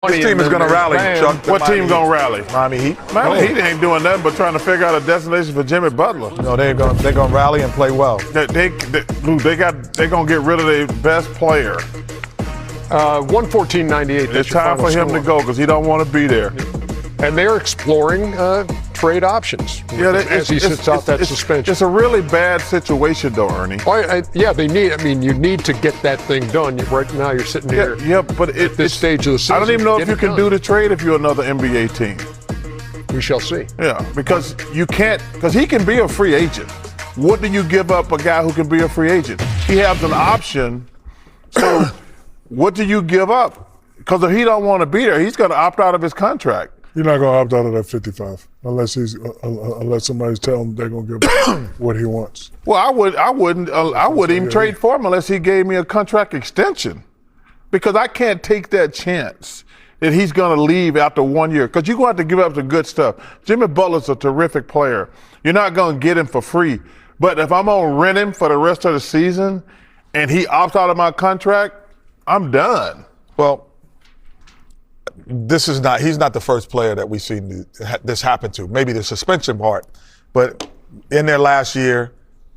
This team is going to rally, Chuck. What team going to rally? Miami Heat. Miami Heat ain't doing nothing but trying to figure out a destination for Jimmy Butler. No, they're going to rally and play well. They're going to get rid of their best player. 114.98. It's time for him to go because he don't want to be there. And they're exploring trade options as he sits out that suspension. It's a really bad situation, though, Ernie. You need to get that thing done. Right now, you're sitting here. Yeah, but at this stage of the season. I don't even know if you can do the trade if you're another NBA team. We shall see. Yeah, because you can't. Because he can be a free agent. What do you give up a guy who can be a free agent? He has an option. So, what do you give up? Because if he don't want to be there, he's going to opt out of his contract. You're not going to opt out of that 55 unless somebody's telling him they're going to give him what he wants. Well, I wouldn't even trade for him unless he gave me a contract extension, because I can't take that chance that he's going to leave after 1 year. Because you're going to have to give up the good stuff. Jimmy Butler's a terrific player. You're not going to get him for free. But if I'm going to rent him for the rest of the season and he opts out of my contract, I'm done. Well, he's not the first player that we've seen this happen to. Maybe the suspension part, but in their last year,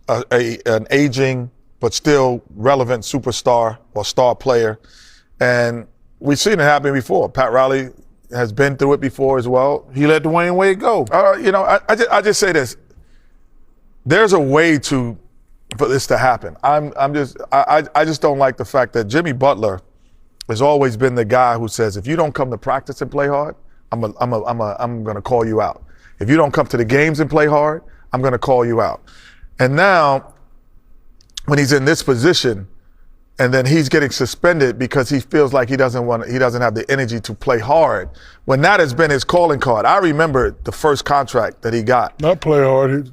an aging but still relevant superstar or star player, and we've seen it happen before. Pat Riley has been through it before as well. He let Dwayne Wade go. I just say this: there's a way for this to happen. I just don't like the fact that Jimmy Butler has always been the guy who says, if you don't come to practice and play hard, I'm going to call you out. If you don't come to the games and play hard, I'm going to call you out. And now, when he's in this position, and then he's getting suspended because he feels like he doesn't have the energy to play hard, when that has been his calling card. I remember the first contract that he got. Not play hard. He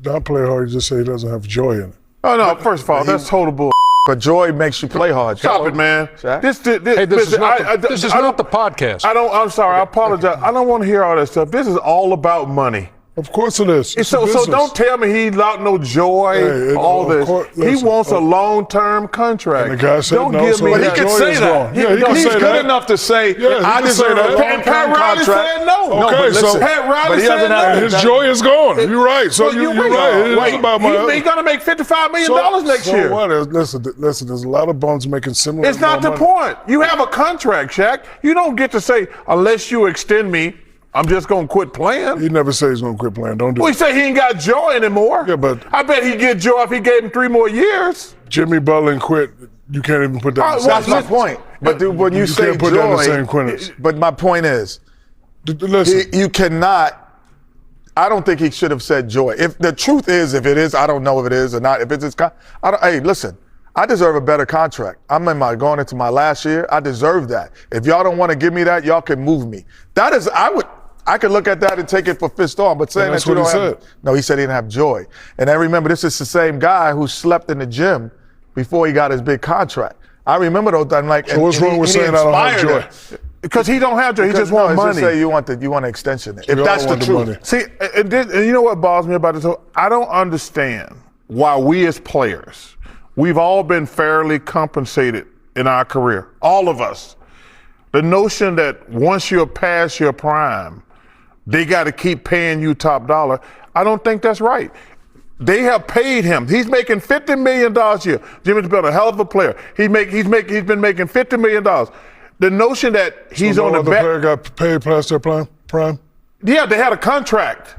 just say he doesn't have joy in it. Oh no! First of all, that's total bull. But joy makes you play hard. Stop it, man. This is not the podcast. I'm sorry. I apologize. I don't want to hear all that stuff. This is all about money. Of course it is. So don't tell me he lost no joy. All this. He wants a long-term contract. And the guy said don't no, give me But that. he can say that. He's good enough to say, I deserve a long-term Pat Riley contract. said no. Okay, so Pat Riley said no. His joy is gone. You're right. So you're right. He's going to make $55 million next year. So what? Listen, there's a lot of bums making similar. It's not the point. You have a contract, Shaq. You don't get to say, unless you extend me, I'm just going to quit playing. He never said he's going to quit playing. Don't do it. Well, he said he ain't got joy anymore. Yeah, but I bet he'd get joy if he gave him 3 more years. Jimmy Butler quit. You can't even put that in the That's my point. But dude, when you say can't put joy, that in the same quintus. But my point is, listen, you cannot. I don't think he should have said joy. If the truth is, if it is, I don't know if it is or not. If it's hey, listen, I deserve a better contract. I'm going into my last year. I deserve that. If y'all don't want to give me that, y'all can move me. That is, I could look at that and take it for fist on, but saying that's that you what don't he have, no, he said he didn't have joy. And I remember this is the same guy who slept in the gym before he got his big contract. I remember those times. Like, so what's wrong with saying I don't have joy? Because he don't have joy. He just wants money. Just say you want an extension. If that's the truth. See, and you know what bothers me about this? I don't understand why we as players, we've all been fairly compensated in our career, all of us. The notion that once you're past your prime, they got to keep paying you top dollar. I don't think that's right. They have paid him. He's making $50 million a year. Jimmy's been a hell of a player. He's been making $50 million. The notion that he's on the back. Player got paid past their prime? Yeah, they had a contract.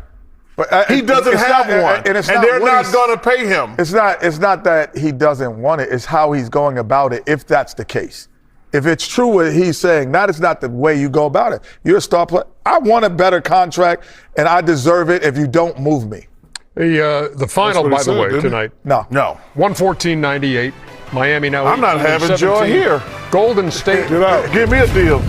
But he doesn't have one, and they're not going to pay him. It's not that he doesn't want it. It's how he's going about it. If that's the case. If it's true what he's saying, that is not the way you go about it. You're a star player. I want a better contract, and I deserve it if you don't move me. The final, by the way, tonight. No. 114.98. Miami now. I'm not having 17. joy here. Golden State. Get out. Give me a deal.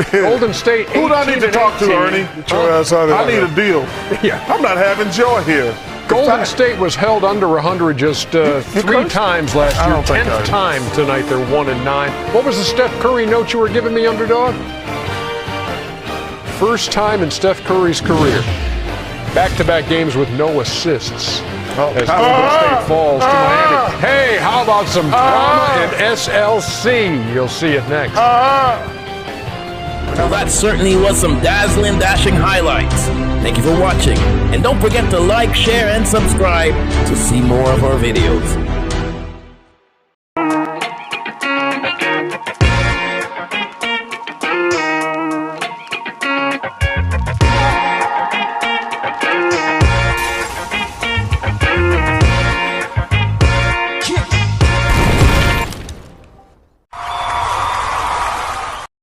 Golden State. Who do I need to talk to, Ernie? Get your ass out of I here. need a deal. Yeah. I'm not having joy here. Golden State was held under 100 just 3 times last year. 10th time tonight. They're 1-9. What was the Steph Curry note you were giving me, underdog? First time in Steph Curry's career. Back-to-back games with no assists. As Golden State falls to Miami. Hey, how about some drama in SLC? You'll see it next. Well, that certainly was some dazzling, dashing highlights. Thank you for watching, and don't forget to like, share, and subscribe to see more of our videos.